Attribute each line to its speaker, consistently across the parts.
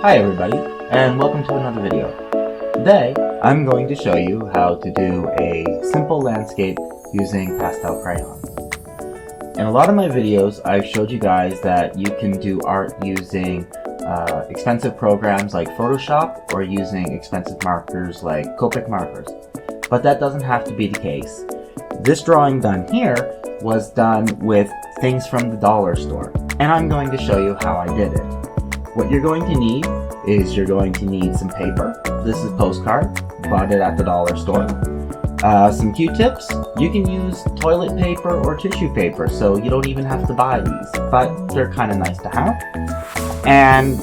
Speaker 1: Hi everybody, and welcome to another video. Today, I'm going to show you how to do a simple landscape using pastel crayons. In a lot of my videos, I've showed you guys that you can do art using expensive programs like Photoshop or using expensive markers like Copic markers. But that doesn't have to be the case. This drawing done here was done with things from the dollar store, and I'm going to show you how I did it. What you're going to need is you're going to need some paper. This is postcard, bought it at the dollar store. Some Q-tips. You can use toilet paper or tissue paper, so you don't even have to buy these, but they're kind of nice to have. And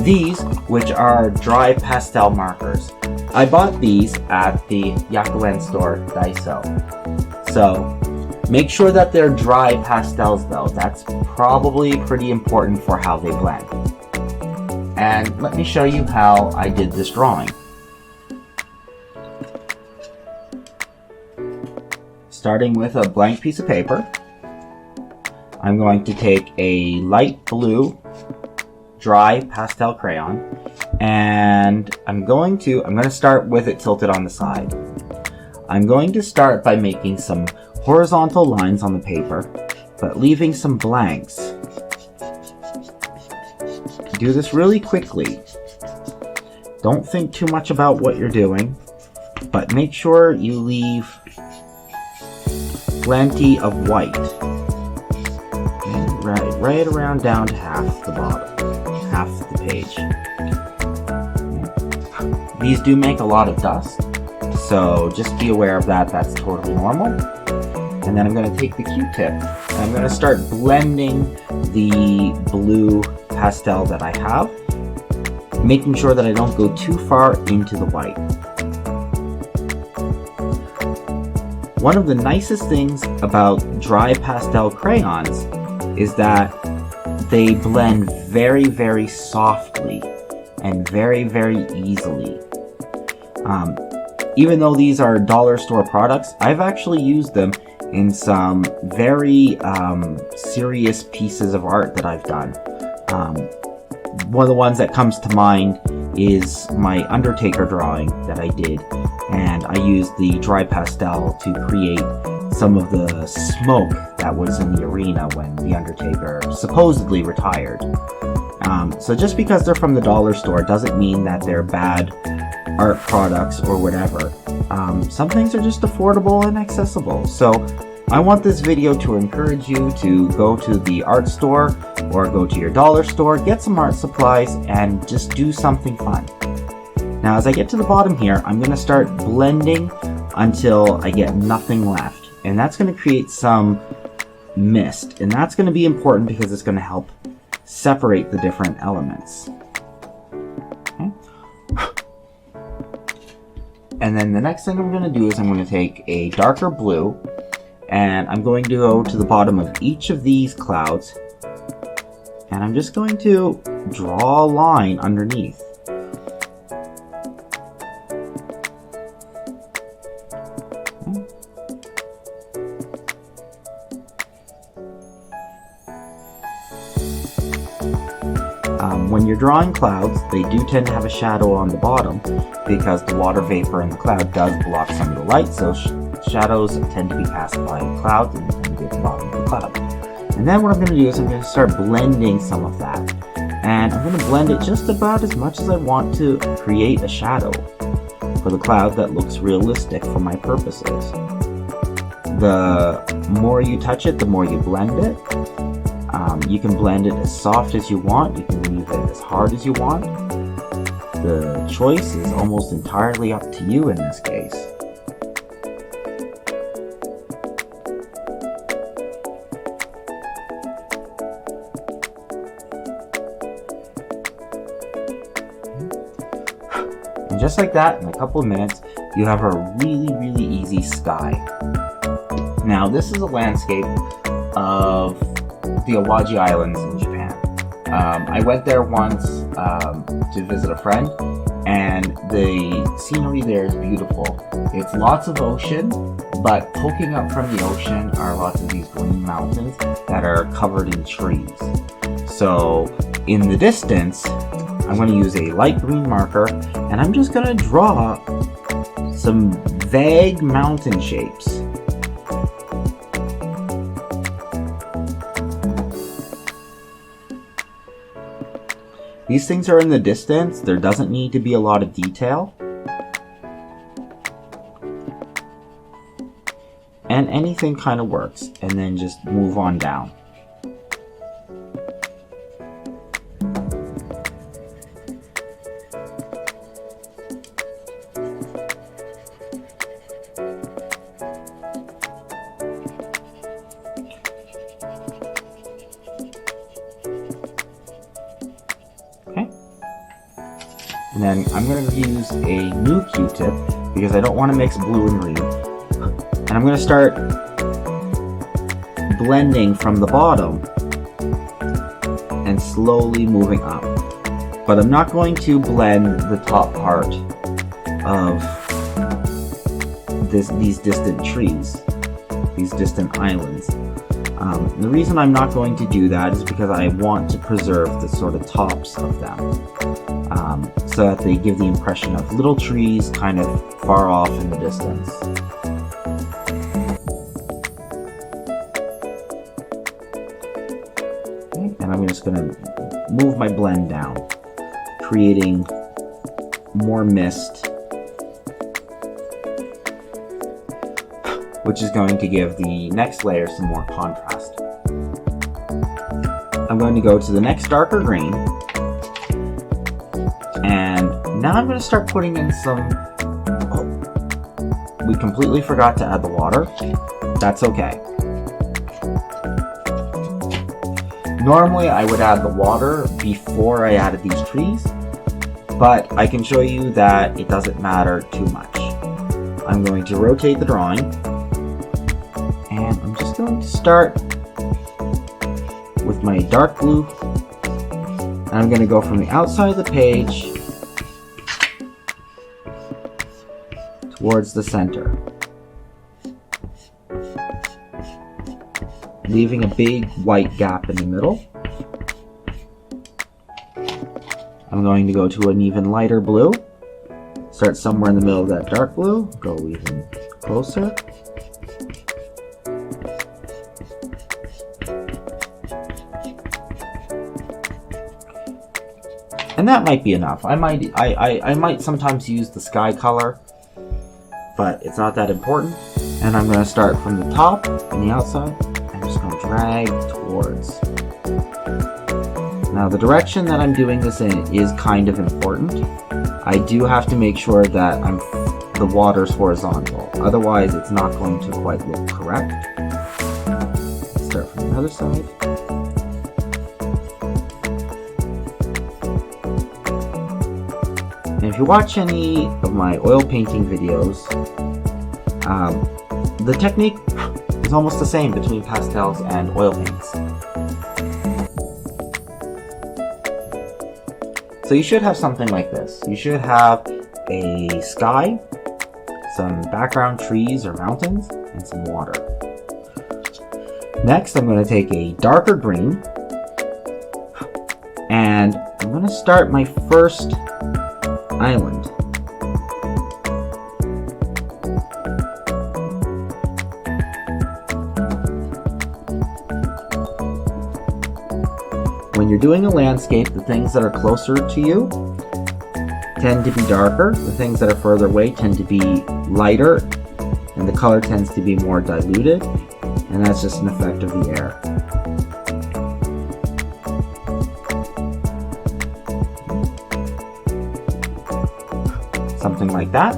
Speaker 1: these, which are dry pastel markers. I bought these at the Hyaku En store Daiso. So make sure that they're dry pastels though. That's probably pretty important for how they blend. And let me show you how I did this drawing. Starting with a blank piece of paper, I'm going to take a light blue dry pastel crayon, and I'm going to start with it tilted on the side. I'm going to start by making some horizontal lines on the paper, but leaving some blanks. Do this really quickly. Don't think too much about what you're doing, but make sure you leave plenty of white. And right around down to half the bottom, half the page. These do make a lot of dust, so just be aware of that. That's totally normal. And then I'm going to take the Q-tip and I'm going to start blending the blue pastel that I have, making sure that I don't go too far into the white. One of the nicest things about dry pastel crayons is that they blend very, very softly and very, very easily. Even though these are dollar store products, I've actually used them in some very serious pieces of art that I've done. One of the ones that comes to mind is my Undertaker drawing that I did, and I used the dry pastel to create some of the smoke that was in the arena when the Undertaker supposedly retired. So just because they're from the dollar store doesn't mean that they're bad art products or whatever. Some things are just affordable and accessible. So I want this video to encourage you to go to the art store or go to your dollar store, get some art supplies, and just do something fun. Now as I get to the bottom here, I'm going to start blending until I get nothing left. And that's going to create some mist. And that's going to be important because it's going to help separate the different elements. Okay. And then the next thing I'm going to do is I'm going to take a darker blue, and I'm going to go to the bottom of each of these clouds, and I'm just going to draw a line underneath. When you're drawing clouds, they do tend to have a shadow on the bottom because the water vapor in the cloud does block some of the light, so shadows tend to be cast by clouds and tend to be at the bottom of the cloud. And then what I'm going to do is I'm going to start blending some of that. And I'm going to blend it just about as much as I want to create a shadow for the cloud that looks realistic for my purposes. The more you touch it, the more you blend it. You can blend it as soft as you want, you can leave it as hard as you want. The choice is almost entirely up to you in this case. And just like that, in a couple of minutes, you have a really, really easy sky. Now this is a landscape of the Awaji Islands in Japan. I went there once to visit a friend, and the scenery there is beautiful. It's lots of ocean, but poking up from the ocean are lots of these green mountains that are covered in trees. So in the distance, I'm going to use a light green marker, and I'm just going to draw some vague mountain shapes. These things are in the distance. There doesn't need to be a lot of detail. And anything kind of works, and then just move on down. Okay. And then I'm going to use a new Q-tip because I don't want to mix blue and green. And I'm going to start blending from the bottom and slowly moving up. But I'm not going to blend the top part of these distant trees, these distant islands. The reason I'm not going to do that is because I want to preserve the sort of tops of them, so that they give the impression of little trees kind of far off in the distance. Okay, and I'm just going to move my blend down, creating more mist, which is going to give the next layer some more contrast. I'm going to go to the next darker green, and now I'm going to start putting in some... Oh, we completely forgot to add the water. That's okay. Normally I would add the water before I added these trees, but I can show you that it doesn't matter too much. I'm going to rotate the drawing, and I'm just going to start with my dark blue, and I'm going to go from the outside of the page towards the center, leaving a big white gap in the middle. I'm going to go to an even lighter blue, start somewhere in the middle of that dark blue, go even closer. And that might be enough. I might sometimes use the sky color, but it's not that important. And I'm going to start from the top and the outside. I'm just going to drag towards. Now the direction that I'm doing this in is kind of important. I do have to make sure that the water's horizontal. Otherwise it's not going to quite look correct. Start from the other side. And if you watch any of my oil painting videos, the technique is almost the same between pastels and oil paints. So you should have something like this. You should have a sky, some background trees or mountains, and some water. Next, I'm going to take a darker green, and I'm going to start my first island. When you're doing a landscape, the things that are closer to you tend to be darker, the things that are further away tend to be lighter, and the color tends to be more diluted, and that's just an effect of the air. Something like that.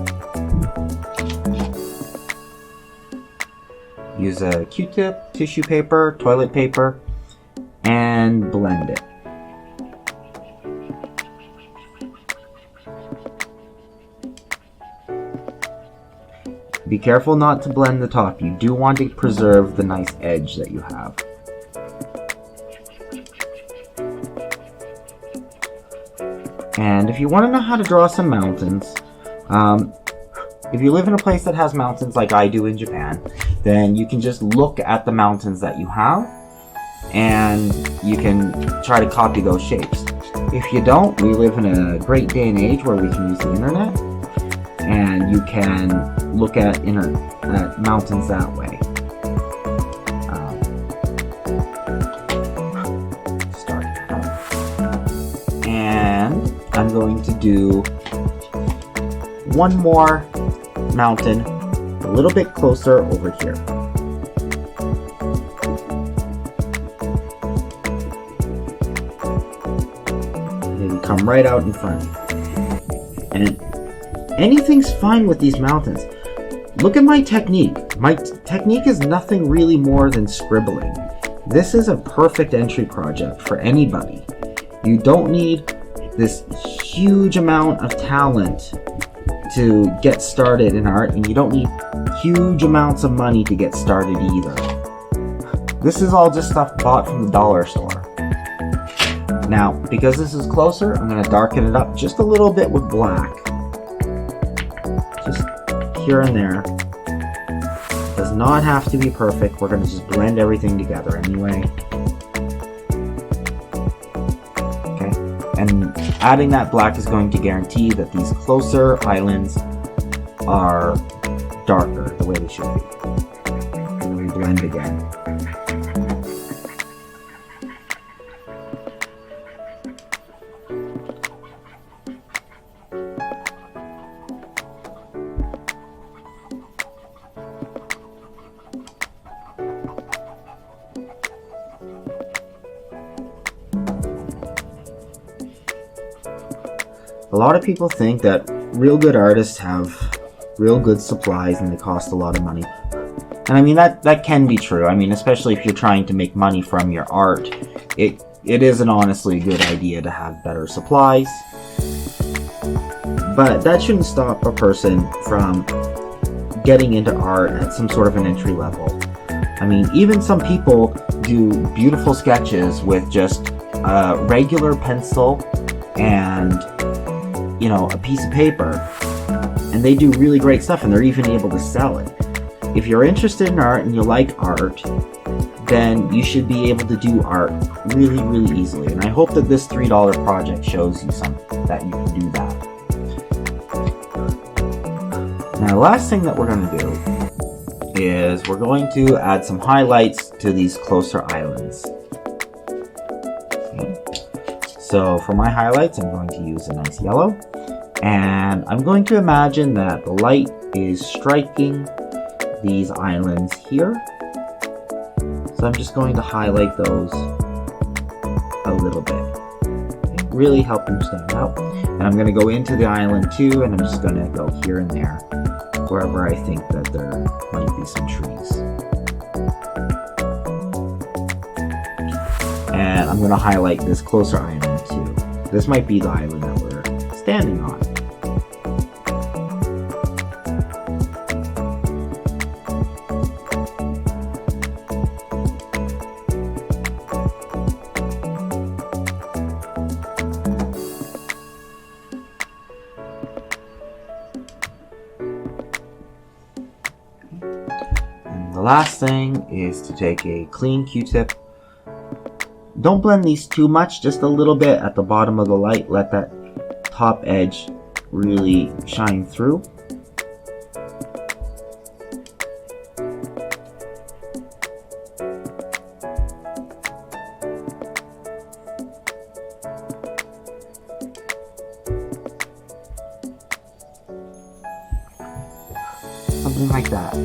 Speaker 1: Use a Q-tip, tissue paper, toilet paper, and blend it. Be careful not to blend the top. You do want to preserve the nice edge that you have. And if you want to know how to draw some mountains, if you live in a place that has mountains like I do in Japan, then you can just look at the mountains that you have, and you can try to copy those shapes. If you don't, we live in a great day and age where we can use the internet, and you can look at mountains that way. And I'm going to do one more mountain a little bit closer over here. Maybe come right out in front. And anything's fine with these mountains. Look at my technique. My technique is nothing really more than scribbling. This is a perfect entry project for anybody. You don't need this huge amount of talent to get started in art, and you don't need huge amounts of money to get started either. This is all just stuff bought from the dollar store. Now, because this is closer, I'm going to darken it up just a little bit with black. Just here and there. Does not have to be perfect. We're going to just blend everything together anyway. Okay, and adding that black is going to guarantee that these closer islands are darker the way they should be. And we blend again. A lot of people think that real good artists have real good supplies and they cost a lot of money. And I mean, that can be true. I mean, especially if you're trying to make money from your art, it is an honestly good idea to have better supplies. But that shouldn't stop a person from getting into art at some sort of an entry level. I mean, even some people do beautiful sketches with just a regular pencil and, you know, a piece of paper, and they do really great stuff, and they're even able to sell it. If you're interested in art and you like art, then you should be able to do art really, really easily. And I hope that this $3 project shows you something that you can do that. Now, the last thing that we're going to do is we're going to add some highlights to these closer islands. Okay. So for my highlights, I'm going to use a nice yellow. And I'm going to imagine that the light is striking these islands here. So I'm just going to highlight those a little bit. Okay, really help them stand out. And I'm going to go into the island too, and I'm just going to go here and there, wherever I think that there might be some trees. And I'm going to highlight this closer island too. This might be the island that we're standing on. The last thing is to take a clean Q-tip. Don't blend these too much, just a little bit at the bottom of the light. Let that top edge really shine through. Something like that.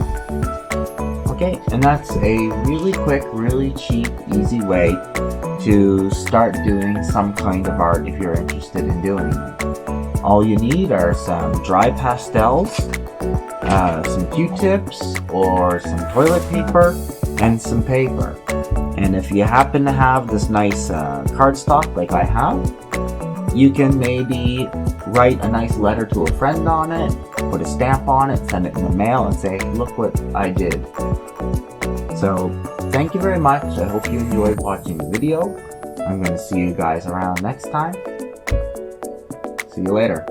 Speaker 1: Okay, and that's a really quick, really cheap, easy way to start doing some kind of art if you're interested in doing it. All you need are some dry pastels, some Q-tips, or some toilet paper, and some paper. And if you happen to have this nice cardstock like I have, you can maybe write a nice letter to a friend on it, put a stamp on it, send it in the mail, and say, look what I did. So, thank you very much. I hope you enjoyed watching the video. I'm going to see you guys around next time. See you later.